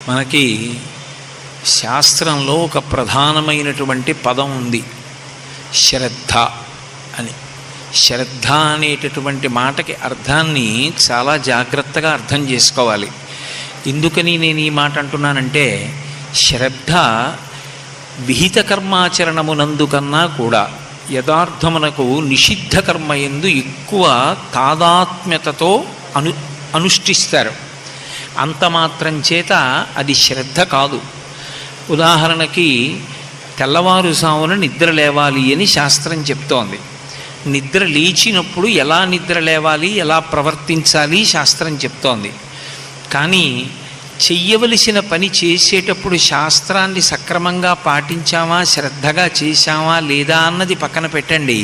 మనకి శాస్త్రంలో ఒక ప్రధానమైనటువంటి పదం ఉంది, శ్రద్ధ అని. శ్రద్ధ అనేటటువంటి మాటకి అర్థాన్ని చాలా జాగ్రత్తగా అర్థం చేసుకోవాలి. ఎందుకని నేను ఈ మాట అంటున్నానంటే, శ్రద్ధ విహిత కర్మాచరణమునందు కన్నా కూడా యథార్థమునకు నిషిద్ధ కర్మయందు ఎక్కువ తాదాత్మ్యతతో అనుష్ఠిస్తారు. అంత మాత్రం చేత అది శ్రద్ధ కాదు. ఉదాహరణకి తెల్లవారుజామున నిద్ర లేవాలి అని శాస్త్రం చెప్తోంది. నిద్ర లేచినప్పుడు ఎలా నిద్ర లేవాలి, ఎలా ప్రవర్తించాలి శాస్త్రం చెప్తోంది. కానీ చెయ్యవలసిన పని చేసేటప్పుడు శాస్త్రాన్ని సక్రమంగా పాటించామా, శ్రద్ధగా చేశామా లేదా అన్నది పక్కన పెట్టండి.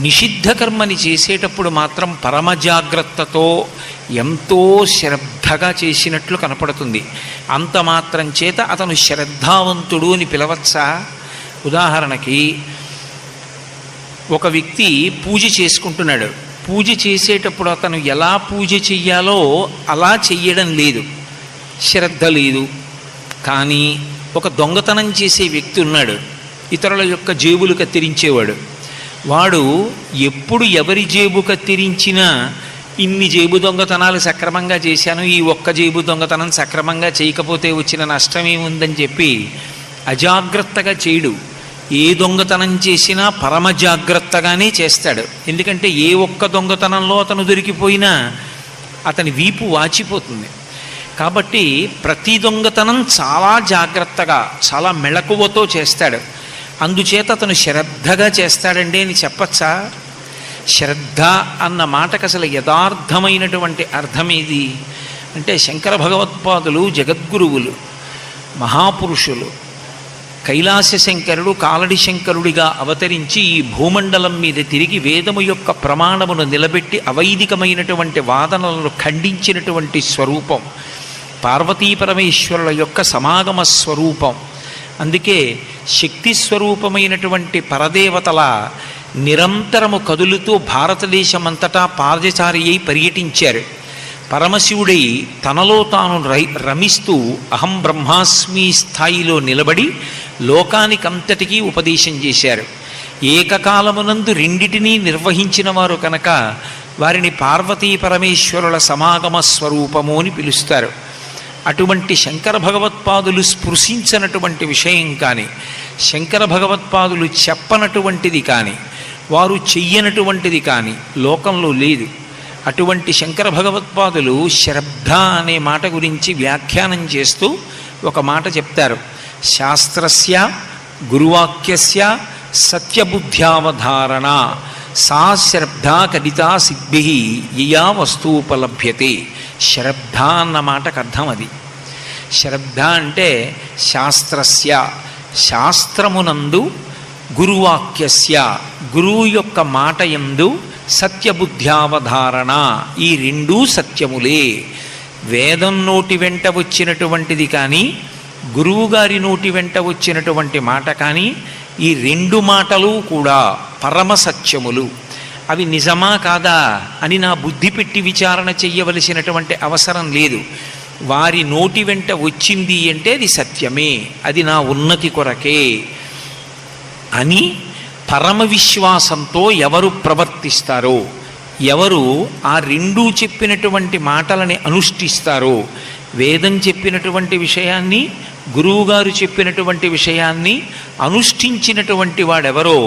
నిషిద్ధ కర్మని చేసేటప్పుడు మాత్రం పరమ జాగ్రత్తతో ఎంతో శ్రద్ధగా చేసినట్లు కనపడుతుంది. అంత మాత్రం చేత అతను శ్రద్ధావంతుడు అని పిలవచ్చా? ఉదాహరణకి ఒక వ్యక్తి పూజ చేసుకుంటున్నాడు. పూజ చేసేటప్పుడు అతను ఎలా పూజ చెయ్యాలో అలా చెయ్యడం లేదు, శ్రద్ధ లేదు. కానీ ఒక దొంగతనం చేసే వ్యక్తి ఉన్నాడు, ఇతరుల యొక్క జేబులు కత్తిరించేవాడు. వాడు ఎప్పుడు ఎవరి జేబు కత్తిరించినా ఇన్ని జేబు దొంగతనాలు సక్రమంగా చేశాను, ఈ ఒక్క జేబు దొంగతనం సక్రమంగా చేయకపోతే వచ్చిన నష్టం ఏముందని చెప్పి అజాగ్రత్తగా చేయడు. ఏ దొంగతనం చేసినా పరమ జాగ్రత్తగానే చేస్తాడు. ఎందుకంటే ఏ ఒక్క దొంగతనంలో అతను దొరికిపోయినా అతని వీపు వాచిపోతుంది. కాబట్టి ప్రతి దొంగతనం చాలా జాగ్రత్తగా, చాలా మెళకువతో చేస్తాడు. అందుచేత అతను శ్రద్ధగా చేస్తాడండి అని చెప్పచ్చా? శ్రద్ధ అన్న మాటకు అసలు యథార్థమైనటువంటి అర్థమేది అంటే, శంకర భగవత్పాదులు జగద్గురువులు, మహాపురుషులు. కైలాస శంకరుడు కాలడి శంకరుడిగా అవతరించి ఈ భూమండలం మీద తిరిగి వేదము యొక్క ప్రమాణమును నిలబెట్టి అవైదికమైనటువంటి వాదనలను ఖండించినటువంటి స్వరూపం, పార్వతీ పరమేశ్వరుల యొక్క సమాగమ స్వరూపం. అందుకే శక్తి స్వరూపమైనటువంటి పరదేవతల నిరంతరము కదులుతూ భారతదేశమంతటా పాదచారి అయి పర్యటించారు. పరమశివుడై తనలో తాను రమిస్తూ అహం బ్రహ్మాస్మి స్థాయిలో నిలబడి లోకానికంతటికీ ఉపదేశం చేశారు. ఏకకాలమునందు రెండిటినీ నిర్వహించిన వారు కనుక వారిని పార్వతీ పరమేశ్వరుల సమాగమ స్వరూపము అని పిలుస్తారు. అటువంటి శంకర భగవత్పాదులు స్పృశించినటువంటి విషయం కానీ, శంకర భగవత్పాదులు చెప్పనటువంటిది కానీ, వారు చెయ్యనటువంటిది కానీ లోకంలో లేదు. అటువంటి శంకర భగవత్పాదులు శ్రద్ధ అనే మాట గురించి వ్యాఖ్యానం చేస్తూ ఒక మాట చెప్తారు. శాస్త్రస్య గురువాక్యస్య సత్యబుద్ధ్యావధారణ సా శ్రద్ధ కడితా సిద్భి యయా వస్తుపలభ్యతే. శ్రద్ధ అన్న మాటకు అర్థం అది. శ్రద్ధ అంటే శాస్త్రస్య, శాస్త్రమునందు, గురువాక్యస్య, గురువు యొక్క మాట యందు, సత్యబుద్ధ్యావధారణ, ఈ రెండూ సత్యములే. వేదం నోటి వెంట వచ్చినటువంటిది కానీ, గురువుగారి నోటి వెంట వచ్చినటువంటి మాట కానీ, ఈ రెండు మాటలు కూడా పరమ సత్యములు. అవి నిజమా కాదా అని నా బుద్ధి పెట్టి విచారణ చెయ్యవలసినటువంటి అవసరం లేదు. వారి నోటి వెంట వచ్చింది అంటే అది సత్యమే, అది నా ఉన్నతి కొరకే అని పరమ విశ్వాసంతో ఎవరు ప్రవర్తిస్తారో, ఎవరు ఆ రెండూ చెప్పినటువంటి మాటలని అనుష్ఠిస్తారో, వేదం చెప్పినటువంటి విషయాన్ని, గురువుగారు చెప్పినటువంటి విషయాన్ని అనుష్ఠించినటువంటి వాడెవరో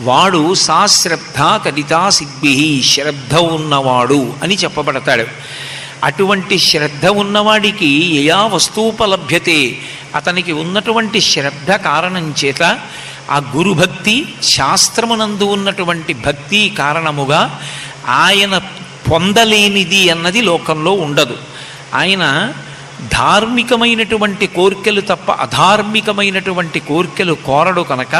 వాడు సా శ్రద్ధ కడితా సిద్భి, శ్రద్ధ ఉన్నవాడు అని చెప్పబడతాడు. అటువంటి శ్రద్ధ ఉన్నవాడికి యయా వస్తుపలభ్యతే, అతనికి ఉన్నటువంటి శ్రద్ధ కారణం చేత ఆ గురుభక్తి, శాస్త్రమునందు ఉన్నటువంటి భక్తి కారణముగా ఆయన పొందలేనిది అన్నది లోకంలో ఉండదు. ఆయన ధార్మికమైనటువంటి కోర్కెలు తప్ప అధార్మికమైనటువంటి కోర్కెలు కోరడు కనుక,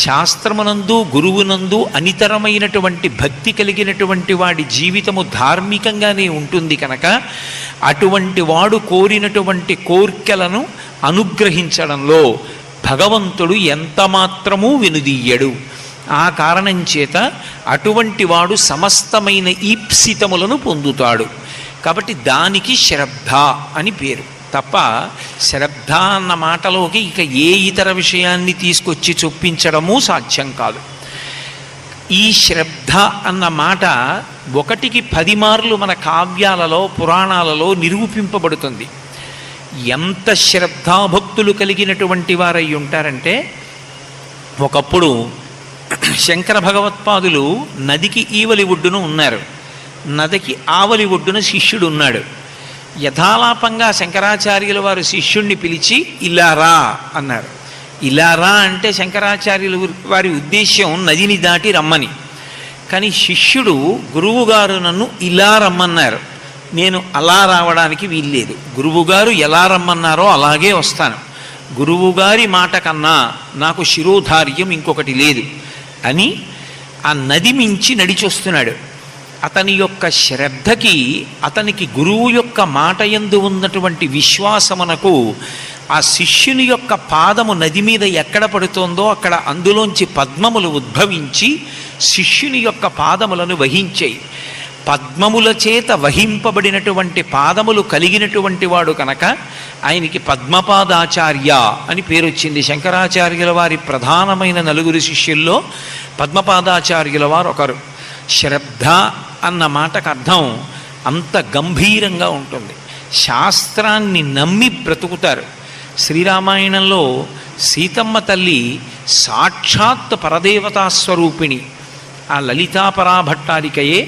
శాస్త్రమునందు గురువునందు అనితరమైనటువంటి భక్తి కలిగినటువంటి వాడి జీవితము ధార్మికంగానే ఉంటుంది కనుక, అటువంటి వాడు కోరినటువంటి కోర్కెలను అనుగ్రహించడంలో భగవంతుడు ఎంతమాత్రమూ వెనుదీయడు. ఆ కారణం చేత అటువంటి వాడు సమస్తమైన ఈప్సితములను పొందుతాడు. కాబట్టి దానికి శ్రద్ధ అని పేరు. తప్ప శ్రద్ధ అన్న మాటలోకి ఇక ఏ ఇతర విషయాన్ని తీసుకొచ్చి చొప్పించడము సాధ్యం కాదు. ఈ శ్రద్ధ అన్న మాట 1కి 10 మార్లు మన కావ్యాలలో పురాణాలలో నిరూపింపబడుతుంది. ఎంత శ్రద్ధాభక్తులు కలిగినటువంటి వారై ఉంటారంటే, ఒకప్పుడు శంకర భగవత్పాదులు నదికి ఈవలి ఒడ్డున ఉన్నారు. నదికి ఆవలి ఒడ్డున శిష్యుడు ఉన్నాడు. యథాలాపంగా శంకరాచార్యుల వారు శిష్యుణ్ణి పిలిచి ఇలా రా అన్నారు. ఇలా రా అంటే శంకరాచార్యుల వారి ఉద్దేశ్యం నదిని దాటి రమ్మని. కానీ శిష్యుడు గురువుగారు నన్ను ఇలా రమ్మన్నారు, నేను అలా రావడానికి వీల్లేదు, గురువుగారు ఎలా రమ్మన్నారో అలాగే వస్తాను, గురువుగారి మాట కన్నా నాకు శిరోధార్యం ఇంకొకటి లేదు అని ఆ నది మించి నడిచొస్తున్నాడు. అతని యొక్క శ్రద్ధకి, అతనికి గురువు యొక్క మాట యందు ఉన్నటువంటి విశ్వాసమునకు ఆ శిష్యుని యొక్క పాదము నది మీద ఎక్కడ పడుతోందో అక్కడ అందులోంచి పద్మములు ఉద్భవించి శిష్యుని యొక్క పాదములను వహించాయి. పద్మముల చేత వహింపబడినటువంటి పాదములు కలిగినటువంటి వాడు కనుక ఆయనకి పద్మపాదాచార్య అని పేరు వచ్చింది. శంకరాచార్యుల వారి ప్రధానమైన 4 శిష్యుల్లో పద్మపాదాచార్యుల వారు ఒకరు. శ్రద్ధ అన్న మాటకు అర్థం అంత గంభీరంగా ఉంటుంది. శాస్త్రాన్ని నమ్మి బ్రతుకుతారు. శ్రీరామాయణంలో సీతమ్మ తల్లి సాక్షాత్ పరదేవతా స్వరూపిణి. ఆ లలితాపరాభట్టారికయే,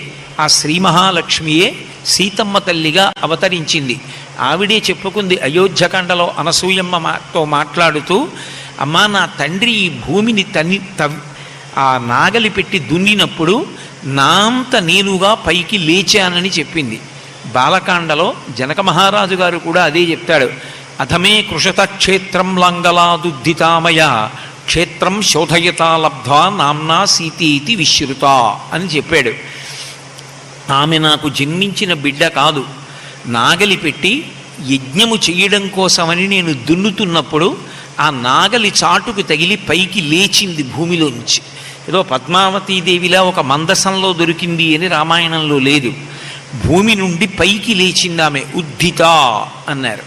ఆ శ్రీ మహాలక్ష్మియే సీతమ్మ తల్లిగా అవతరించింది. ఆవిడే చెప్పుకుంది అయోధ్యకాండలో అనసూయమ్మతో మాట్లాడుతూ, అమ్మా నా తండ్రి ఈ భూమిని ఆ నాగలి పెట్టి దున్నినప్పుడు నా అంత నేనుగా పైకి లేచానని చెప్పింది. బాలకాండలో జనక మహారాజు గారు కూడా అదే చెప్తాడు. అథమే కృషత క్షేత్రం లంగలాదుద్ధితామయ క్షేత్రం శోధయతా లబ్ధ్వా నామ్నా సీతీతి విశ్రుత అని చెప్పాడు. ఆమె నాకు జన్మించిన బిడ్డ కాదు, నాగలి పెట్టి యజ్ఞము చెయ్యడం కోసమని నేను దున్నుతున్నప్పుడు ఆ నాగలి చాటుకు తగిలి పైకి లేచింది భూమిలోంచి. ఏదో పద్మావతీదేవిలా ఒక మందసంలో దొరికింది అని రామాయణంలో లేదు. భూమి నుండి పైకి లేచింది ఆమె, ఉద్ధిత అన్నారు.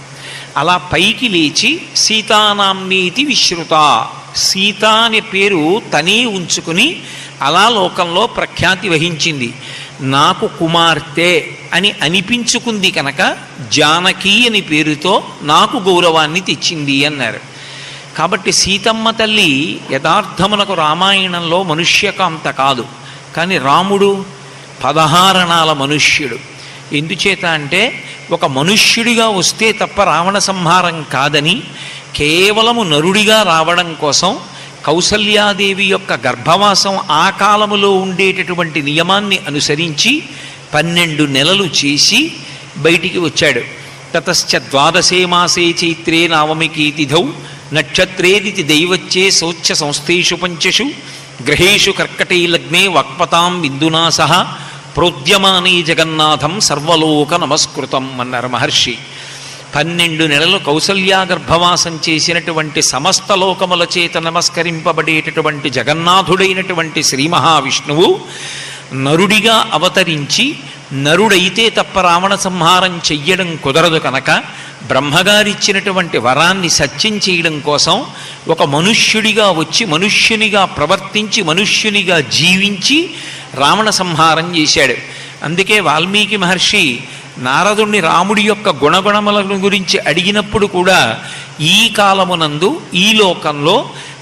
అలా పైకి లేచి సీతానామ్నీతి విశ్రుత, సీత అనే పేరు తనే ఉంచుకుని అలా లోకంలో ప్రఖ్యాతి వహించింది. నాకు కుమార్తె అని అనిపించుకుంది కనుక జానకి అని పేరుతో నాకు గౌరవాన్ని తెచ్చింది అన్నారు. కాబట్టి సీతమ్మ తల్లి యథార్థమునకు రామాయణంలో మనుష్యకాంత కాదు, కానీ రాముడు 16 అణాల మనుష్యుడు. ఎందుచేత అంటే ఒక మనుష్యుడిగా వస్తే తప్ప రావణ సంహారం కాదని, కేవలము నరుడిగా రావడం కోసం కౌసల్యాదేవి యొక్క గర్భవాసం ఆ కాలములో ఉండేటటువంటి నియమాన్ని అనుసరించి 12 నెలలు చేసి బయటికి వచ్చాడు. తతశ్చ 12 మాసే చైత్రే నవమికి తిథౌ నక్షత్రేదితి దైవచ్చే శౌచ్య సంస్థేషు 5 గ్రహేషు కర్కటే లగ్నే వాక్పతాం బిందునా సహ ప్రోద్యమానే జగన్నాథం సర్వలోక నమస్కృతం అన్నారు మహర్షి. 12 నెలలు కౌసల్యా గర్భవాసం చేసినటువంటి సమస్త లోకముల చేత నమస్కరింపబడేటటువంటి జగన్నాథుడైనటువంటి శ్రీ మహావిష్ణువు నరుడిగా అవతరించి, నరుడైతే తప్ప రావణ సంహారం చెయ్యడం కుదరదు కనుక బ్రహ్మగారిచ్చినటువంటి వరాన్ని సత్యం చేయడం కోసం ఒక మనుష్యుడిగా వచ్చి, మనుష్యునిగా ప్రవర్తించి, మనుష్యునిగా జీవించి రావణ సంహారం చేశాడు. అందుకే వాల్మీకి మహర్షి నారదుణ్ణి రాముడి యొక్క గుణగుణముల గురించి అడిగినప్పుడు కూడా ఈ కాలమునందు ఈ లోకంలో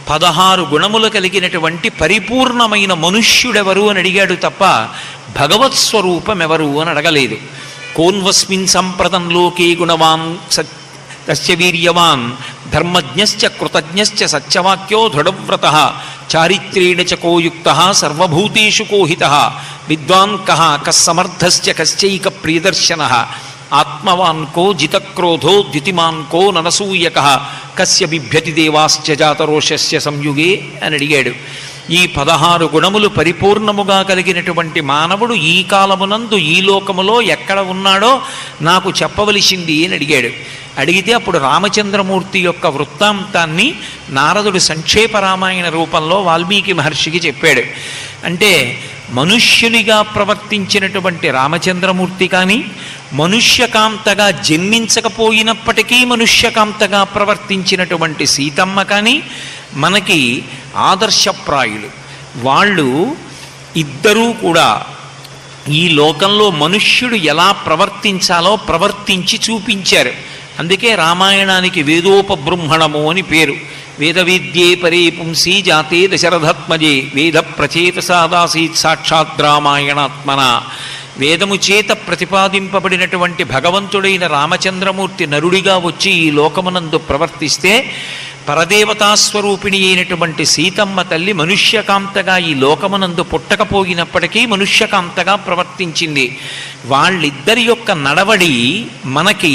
16 గుణములు కలిగినటువంటి పరిపూర్ణమైన మనుష్యుడెవరు అని అడిగాడు తప్ప భగవత్ స్వరూపం ఎవరు అని అడగలేదు. కోన్వస్మిన్ సంప్రదం లోకే గుణవాన్ తస్య వీర్యవాన్ ధర్మజ్ఞశ్చ కృతజ్ఞశ్చ సత్యవాక్యో దృఢవ్రతః చారిత్రేణ చ కోయుక్తః సర్వభూతేషు కోహితః విద్వాన్ కః కస్సమర్థశ్చ కశ్చైక ప్రియదర్శనః ఆత్మవాన్ కో జితక్రోధో ద్యుతిమాన్ కో ననసూయకః కస్య బిభ్యతి దేవాశ్చ జాతరోషస్య సంయుగే అని అడిగాడు. ఈ 16 గుణములు పరిపూర్ణముగా కలిగినటువంటి మానవుడు ఈ కాలమునందు ఈ లోకములో ఎక్కడ ఉన్నాడో నాకు చెప్పవలసింది అని అడిగాడు. అడిగితే అప్పుడు రామచంద్రమూర్తి యొక్క వృత్తాంతాన్ని నారదుడు సంక్షేప రామాయణ రూపంలో వాల్మీకి మహర్షికి చెప్పాడు. అంటే మనుష్యునిగా ప్రవర్తించినటువంటి రామచంద్రమూర్తి కానీ, మనుష్యకాంతగా జన్మించకపోయినప్పటికీ మనుష్యకాంతగా ప్రవర్తించినటువంటి సీతమ్మ కానీ మనకి ఆదర్శప్రాయులు. వాళ్ళు ఇద్దరూ కూడా ఈ లోకంలో మనుష్యుడు ఎలా ప్రవర్తించాలో ప్రవర్తించి చూపించారు. అందుకే రామాయణానికి వేదోపబృంహణము అని పేరు. వేద విద్యే పరే పుంసి జాతే దశరథాత్మజే వేద ప్రచేతసాదాసీత్ సాక్షాత్ రామాయణాత్మన. వేదము చేత ప్రతిపాదింపబడినటువంటి భగవంతుడైన రామచంద్రమూర్తి నరుడిగా వచ్చి ఈ లోకమునందు ప్రవర్తిస్తే పరదేవతాస్వరూపిణి అయినటువంటి సీతమ్మ తల్లి మనుష్యకాంతగా ఈ లోకమునందు పుట్టకపోయినప్పటికీ మనుష్యకాంతగా ప్రవర్తించింది. వాళ్ళిద్దరి యొక్క నడవడి మనకి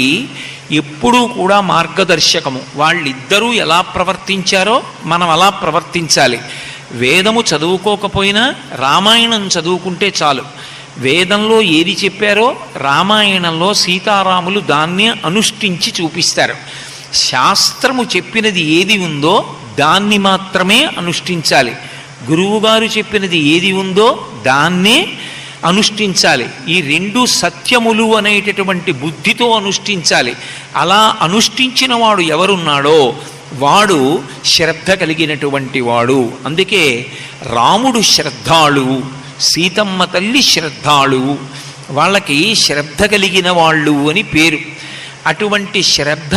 ఎప్పుడూ కూడా మార్గదర్శకము. వాళ్ళిద్దరూ ఎలా ప్రవర్తించారో మనం అలా ప్రవర్తించాలి. వేదము చదువుకోకపోయినా రామాయణం చదువుకుంటే చాలు. వేదంలో ఏది చెప్పారో రామాయణంలో సీతారాములు దాన్ని అనుష్ఠించి చూపిస్తారు. శాస్త్రము చెప్పినది ఏది ఉందో దాన్ని మాత్రమే అనుష్ఠించాలి. గురువుగారు చెప్పినది ఏది ఉందో దాన్నే అనుష్ఠించాలి. ఈ రెండు సత్యములు అనేటటువంటి బుద్ధితో అనుష్ఠించాలి. అలా అనుష్ఠించిన వాడు ఎవరున్నాడో వాడు శ్రద్ధ కలిగినటువంటి వాడు. అందుకే రాముడు శ్రద్ధాళువు, సీతమ్మ తల్లి శ్రద్ధాళువు, వాళ్ళకి శ్రద్ధ కలిగిన వాళ్ళు అని పేరు. అటువంటి శ్రద్ధ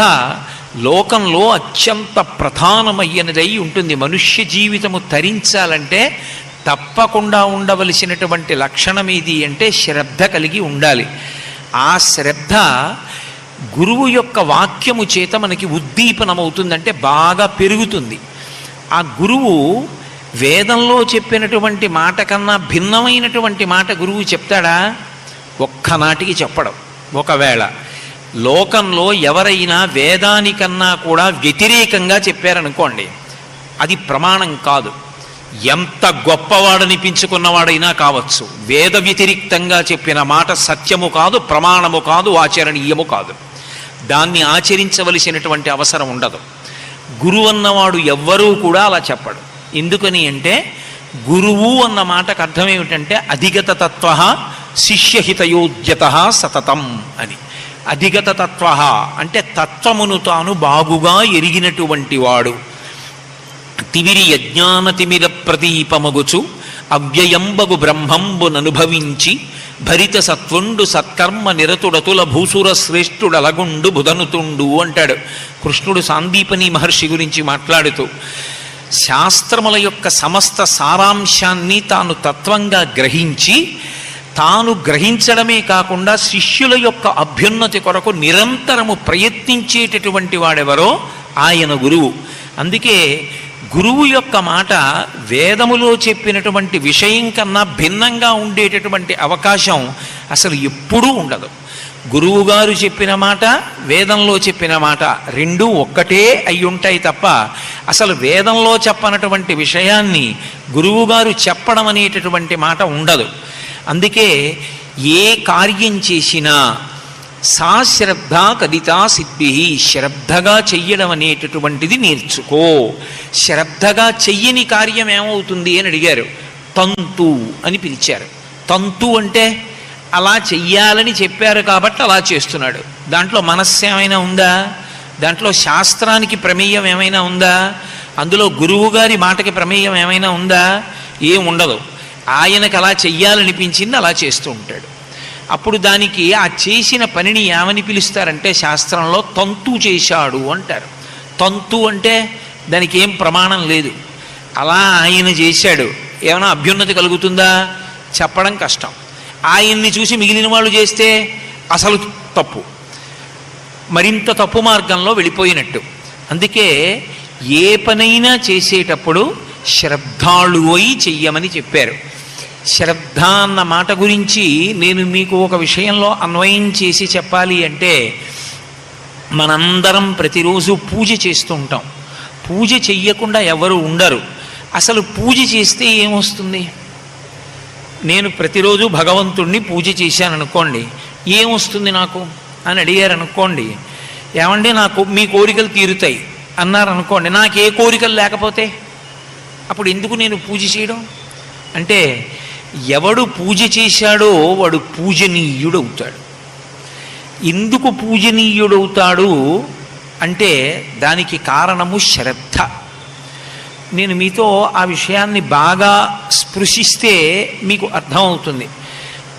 లోకంలో అత్యంత ప్రధానమైనదై ఉంటుంది. మనుష్య జీవితము తరించాలంటే తప్పకుండా ఉండవలసినటువంటి లక్షణం ఏది అంటే శ్రద్ధ కలిగి ఉండాలి. ఆ శ్రద్ధ గురువు యొక్క వాక్యము చేత మనకి ఉద్దీపనమవుతుందంటే బాగా పెరుగుతుంది. ఆ గురువు వేదంలో చెప్పినటువంటి మాట కన్నా భిన్నమైనటువంటి మాట గురువు చెప్తాడా? ఒక్కనాటికి చెప్పడం. ఒకవేళ లోకంలో ఎవరైనా వేదానికన్నా కూడా వ్యతిరేకంగా చెప్పారనుకోండి, అది ప్రమాణం కాదు. ఎంత గొప్పవాడనిపించుకున్నవాడైనా కావచ్చు, వేద వ్యతిరిక్తంగా చెప్పిన మాట సత్యము కాదు, ప్రమాణము కాదు, ఆచరణీయము కాదు. దాన్ని ఆచరించవలసినటువంటి అవసరం ఉండదు. గురువు అన్నవాడు ఎవ్వరూ కూడా అలా చెప్పడు. ఎందుకని అంటే గురువు అన్న మాటకు అర్థం ఏమిటంటే అధిగత తత్వ శిష్యహితయోద్యత సతతం అని. అధిగత తత్వ అంటే తత్వమును తాను బాగుగా ఎరిగినటువంటి వాడు. తిమిరి యజ్ఞాన తిమిర ప్రదీపమగుచు అవ్యయంబగు బ్రహ్మంబుననుభవించి భరిత సత్వుండు సత్కర్మ నిరతుడతుల భూసుర శ్రేష్ఠుడలగుండు బుధనుతుండు అంటాడు కృష్ణుడు సాందీపని మహర్షి గురించి మాట్లాడుతూ. శాస్త్రముల యొక్క సమస్త సారాంశాన్ని తాను తత్వంగా గ్రహించి, తాను గ్రహించడమే కాకుండా శిష్యుల యొక్క అభ్యున్నతి కొరకు నిరంతరము ప్రయత్నించేటటువంటి వాడెవరో ఆయన గురువు. అందుకే గురువు యొక్క మాట వేదములో చెప్పినటువంటి విషయం కన్నా భిన్నంగా ఉండేటటువంటి అవకాశం అసలు ఎప్పుడూ ఉండదు. గురువుగారు చెప్పిన మాట, వేదంలో చెప్పిన మాట రెండూ ఒక్కటే అయి ఉంటాయి తప్ప అసలు వేదంలో చెప్పనటువంటి విషయాన్ని గురువుగారు చెప్పడం అనేటటువంటి మాట ఉండదు. అందుకే ఏ కార్యం చేసినా సా శ్రద్ధ కదితా సిద్ధి, శ్రద్ధగా చెయ్యడం అనేటటువంటిది నేర్చుకో. శ్రద్ధగా చెయ్యని కార్యం ఏమవుతుంది అని అడిగారు. తంతు అని పిలిచారు. తంతు అంటే అలా చెయ్యాలని చెప్పారు కాబట్టి అలా చేస్తున్నాడు. దాంట్లో మనస్సు ఏమైనా ఉందా? దాంట్లో శాస్త్రానికి ప్రమేయం ఏమైనా ఉందా? అందులో గురువుగారి మాటకి ప్రమేయం ఏమైనా ఉందా? ఏం ఉండదు. ఆయనకు అలా చెయ్యాలనిపించింది అలా చేస్తూ ఉంటాడు. అప్పుడు దానికి ఆ చేసిన పనిని ఏమని పిలుస్తారంటే శాస్త్రంలో తంతు చేశాడు అంటారు. తంతు అంటే దానికి ఏం ప్రమాణం లేదు. అలా ఆయన చేశాడు, ఏమైనా అభ్యున్నతి కలుగుతుందా? చెప్పడం కష్టం. ఆయన్ని చూసి మిగిలిన వాళ్ళు చేస్తే అసలు తప్పు, మరింత తప్పు మార్గంలో వెళ్ళిపోయినట్టు. అందుకే ఏ పనైనా చేసేటప్పుడు శ్రద్ధాళు అయి చెయ్యమని చెప్పారు. శ్రద్ధ అన్న మాట గురించి నేను మీకు ఒక విషయంలో అన్వయం చేసి చెప్పాలి అంటే, మనందరం ప్రతిరోజు పూజ చేస్తూ ఉంటాం. పూజ చెయ్యకుండా ఎవరు ఉండరు. అసలు పూజ చేస్తే ఏమొస్తుంది? నేను ప్రతిరోజు భగవంతుణ్ణి పూజ చేశాను అనుకోండి, ఏమొస్తుంది నాకు అని అడిగారు అనుకోండి. ఏమంటే నాకు మీ కోరికలు తీరుతాయి అన్నారు అనుకోండి. నాకు ఏ కోరికలు లేకపోతే అప్పుడు ఎందుకు నేను పూజ చేయడం? అంటే ఎవడు పూజ చేశాడో వాడు పూజనీయుడవుతాడు. ఎందుకు పూజనీయుడవుతాడు అంటే దానికి కారణము శ్రద్ధ. నేను మీతో ఆ విషయాన్ని బాగా స్పృశిస్తే మీకు అర్థమవుతుంది.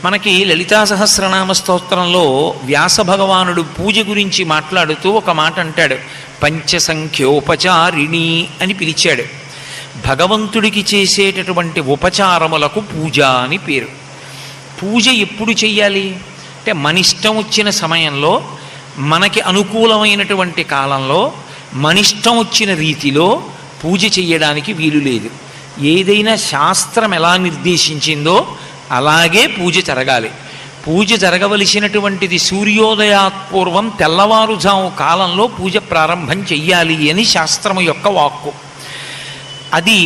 మనకి లలితా సహస్రనామ స్తోత్రంలో వ్యాస భగవానుడు పూజ గురించి మాట్లాడుతూ ఒక మాట అంటాడు, పంచసంఖ్యోపచారిణి అని పిలిచాడు. భగవంతుడికి చేసేటటువంటి ఉపచారములకు పూజ అని పేరు. పూజ ఎప్పుడు చెయ్యాలి అంటే మన ఇష్టం వచ్చిన సమయంలో, మనకి అనుకూలమైనటువంటి కాలంలో, మన ఇష్టం వచ్చిన రీతిలో పూజ చెయ్యడానికి వీలు లేదు. ఏదైనా శాస్త్రం ఎలా నిర్దేశించిందో అలాగే పూజ జరగాలి. పూజ జరగవలసినటువంటిది సూర్యోదయాత్పూర్వం తెల్లవారుజాము కాలంలో పూజ ప్రారంభం చెయ్యాలి అని శాస్త్రము యొక్క వాక్కు. అది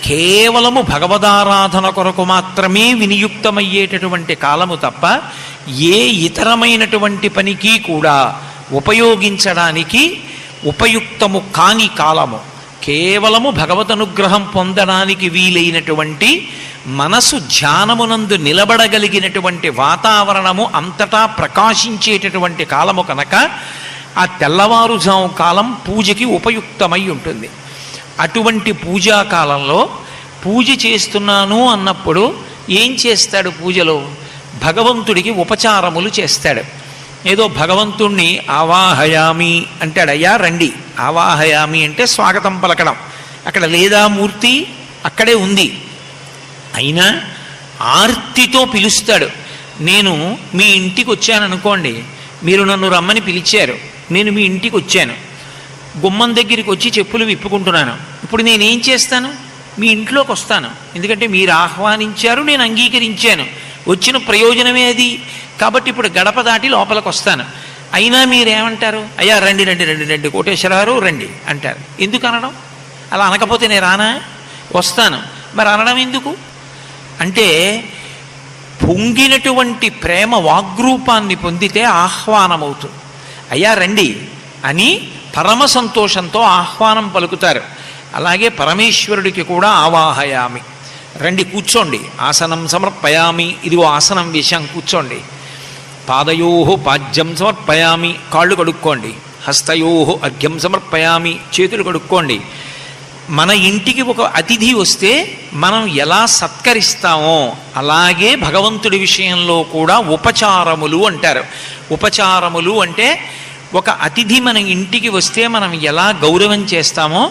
కేవలము భగవదారాధన కొరకు మాత్రమే వినియుక్తమయ్యేటటువంటి కాలము తప్ప ఏ ఇతరమైనటువంటి పనికి కూడా ఉపయోగించడానికి ఉపయుక్తము కాని కాలము. కేవలము భగవద్ అనుగ్రహం పొందడానికి వీలైనటువంటి మనసు ధ్యానమునందు నిలబడగలిగినటువంటి వాతావరణము అంతటా ప్రకాశించేటటువంటి కాలము కనుక ఆ తెల్లవారుజాము కాలం పూజకి ఉపయుక్తమై ఉంటుంది. అటువంటి పూజాకాలంలో పూజ చేస్తున్నాను అన్నప్పుడు ఏం చేస్తాడు? పూజలో భగవంతుడికి ఉపచారములు చేస్తాడు. ఏదో భగవంతుణ్ణి ఆవాహయామి అంటాడు, అయ్యా రండి. ఆవాహయామి అంటే స్వాగతం పలకడం. అక్కడ లేదా మూర్తి, అక్కడే ఉంది. అయినా ఆర్తితో పిలుస్తాడు. నేను మీ ఇంటికి వచ్చాననుకోండి, మీరు నన్ను రమ్మని పిలిచారు, నేను మీ ఇంటికి వచ్చాను, గుమ్మం దగ్గరికి వచ్చి చెప్పులు విప్పుకుంటున్నాను. ఇప్పుడు నేనేం చేస్తాను? మీ ఇంట్లోకి వస్తాను. ఎందుకంటే మీరు ఆహ్వానించారు, నేను అంగీకరించాను, వచ్చిన ప్రయోజనమే అది. కాబట్టి ఇప్పుడు గడప దాటి లోపలికి వస్తాను. అయినా మీరేమంటారు? అయ్యా రండి రండి రండి రండి కోటేశ్వరరావు రండి అంటారు. ఎందుకు అనడం? అలా అనకపోతే నేను రానా? వస్తాను. మరి అనడం ఎందుకు అంటే పొంగినటువంటి ప్రేమ వాగ్రూపాన్ని పొందితే ఆహ్వానమవుతుంది. అయ్యా రండి అని పరమ సంతోషంతో ఆహ్వానం పలుకుతారు. అలాగే పరమేశ్వరుడికి కూడా ఆవాహయామి, రండి కూర్చోండి, ఆసనం సమర్పయామి, ఇదిగో ఆసనం వేశాం కూర్చోండి, పాదయోహో పాద్యం సమర్పయామి, కాళ్ళు కడుక్కోండి, హస్తయోహో అర్ఘ్యం సమర్పయామి, చేతులు కడుక్కోండి. మన ఇంటికి ఒక అతిథి వస్తే మనం ఎలా సత్కరిస్తామో అలాగే భగవంతుడి విషయంలో కూడా ఉపచారములు అంటారు. ఉపచారములు అంటే ఒక అతిథి మన ఇంటికి వస్తే మనం ఎలా గౌరవం చేస్తామో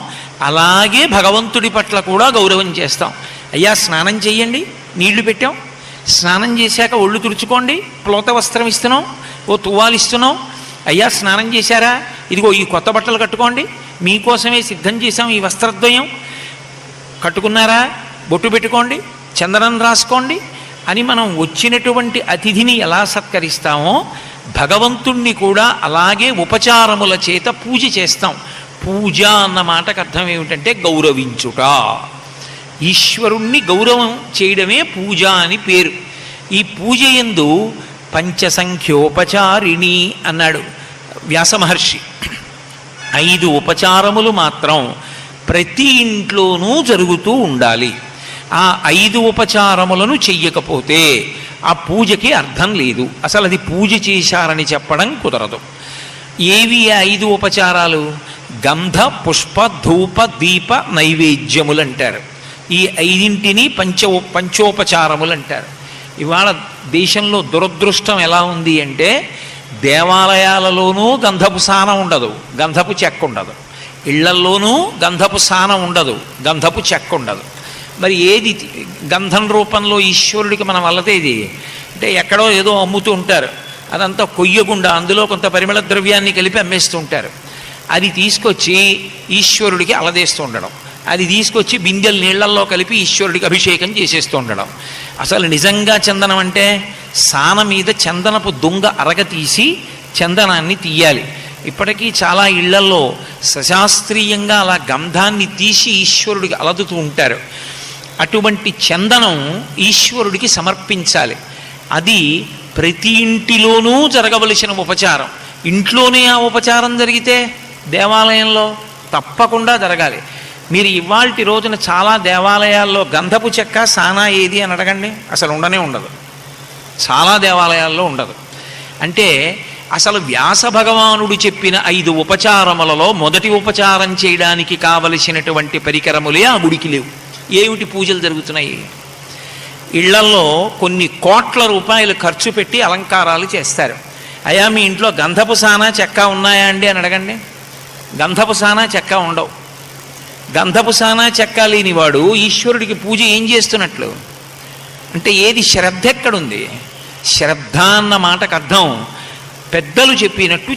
అలాగే భగవంతుడి పట్ల కూడా గౌరవం చేస్తాం. అయ్యా స్నానం చెయ్యండి, నీళ్లు పెట్టాం, స్నానం చేశాక ఒళ్ళు తుడుచుకోండి, ప్లోత వస్త్రం ఇస్తున్నాం, ఓ తువ్వాలు ఇస్తున్నాం. అయ్యా స్నానం చేశారా, ఇదిగో ఈ కొత్త బట్టలు కట్టుకోండి, మీకోసమే సిద్ధం చేశాం ఈ వస్త్రద్వయం, కట్టుకున్నారా, బొట్టు పెట్టుకోండి, చందనం రాసుకోండి అని మనం వచ్చినటువంటి అతిథిని ఎలా సత్కరిస్తామో భగవంతుణ్ణి కూడా అలాగే ఉపచారముల చేత పూజ చేస్తాం. పూజ అన్న మాటకు అర్థం ఏమిటంటే గౌరవించుట. ఈశ్వరుణ్ణి గౌరవం చేయడమే పూజ అని పేరు. ఈ పూజ యందు పంచసంఖ్యోపచారిణి అన్నాడు వ్యాస మహర్షి. 5 ఉపచారములు మాత్రం ప్రతి ఇంట్లోనూ జరుగుతూ ఉండాలి. ఆ 5 ఉపచారములను చెయ్యకపోతే ఆ పూజకి అర్థం లేదు. అసలు అది పూజ చేశారని చెప్పడం కుదరదు. ఏవి 5 ఉపచారాలు? గంధ పుష్ప ధూప దీప నైవేద్యములు అంటారు. ఈ 5ంటిని పంచోపచారములు అంటారు. ఇవాళ దేశంలో దురదృష్టం ఎలా ఉంది అంటే దేవాలయాలలోనూ గంధపు సానం ఉండదు, గంధపు చెక్క ఉండదు, ఇళ్లల్లోనూ గంధపు సానం ఉండదు, గంధపు చెక్క ఉండదు. మరి ఏది గంధం రూపంలో ఈశ్వరుడికి మనం అల్లతేది అంటే ఎక్కడో ఏదో అమ్ముతూ ఉంటారు, అదంతా కొయ్యకుండా అందులో కొంత పరిమళ ద్రవ్యాన్ని కలిపి అమ్మేస్తూ ఉంటారు. అది తీసుకొచ్చి ఈశ్వరుడికి అలదేస్తూ ఉండడం, అది తీసుకొచ్చి బిందెలు నీళ్లల్లో కలిపి ఈశ్వరుడికి అభిషేకం చేసేస్తూ ఉండడం. అసలు నిజంగా చందనం అంటే సాన మీద చందనపు దొంగ అరగ తీసి చందనాన్ని తీయాలి. ఇప్పటికీ చాలా ఇళ్లల్లో సశాస్త్రీయంగా అలా గంధాన్ని తీసి ఈశ్వరుడికి అలదుతూ ఉంటారు. అటువంటి చందనం ఈశ్వరుడికి సమర్పించాలి. అది ప్రతి ఇంటిలోనూ జరగవలసిన ఉపచారం. ఇంట్లోనే ఆ ఉపచారం జరిగితే దేవాలయంలో తప్పకుండా జరగాలి. మీరు ఇవాల్టి రోజున చాలా దేవాలయాల్లో గంధపు చెక్క సానా ఏది అని అడగండి, అసలు ఉండనే ఉండదు. చాలా దేవాలయాల్లో ఉండదు. అంటే అసలు వ్యాస భగవానుడు చెప్పిన 5 ఉపచారములలో మొదటి ఉపచారం చేయడానికి కావలసినటువంటి పరికరములే ఆ గుడికి లేవు. ఏమిటి పూజలు జరుగుతున్నాయి? ఇళ్లల్లో కొన్ని కోట్ల రూపాయలు ఖర్చు పెట్టి అలంకారాలు చేస్తారు. అయ్యా మీ ఇంట్లో గంధపు సానా చెక్క ఉన్నాయా అండి అని అడగండి. గంధపు సానా చెక్క ఉండవు. గంధపు సానా చెక్క లేనివాడు ఈశ్వరుడికి పూజ ఏం చేస్తున్నట్లు? అంటే ఏది శ్రద్ధ ఎక్కడుంది? శ్రద్ధ అన్న మాటకు అర్థం పెద్దలు చెప్పినట్టు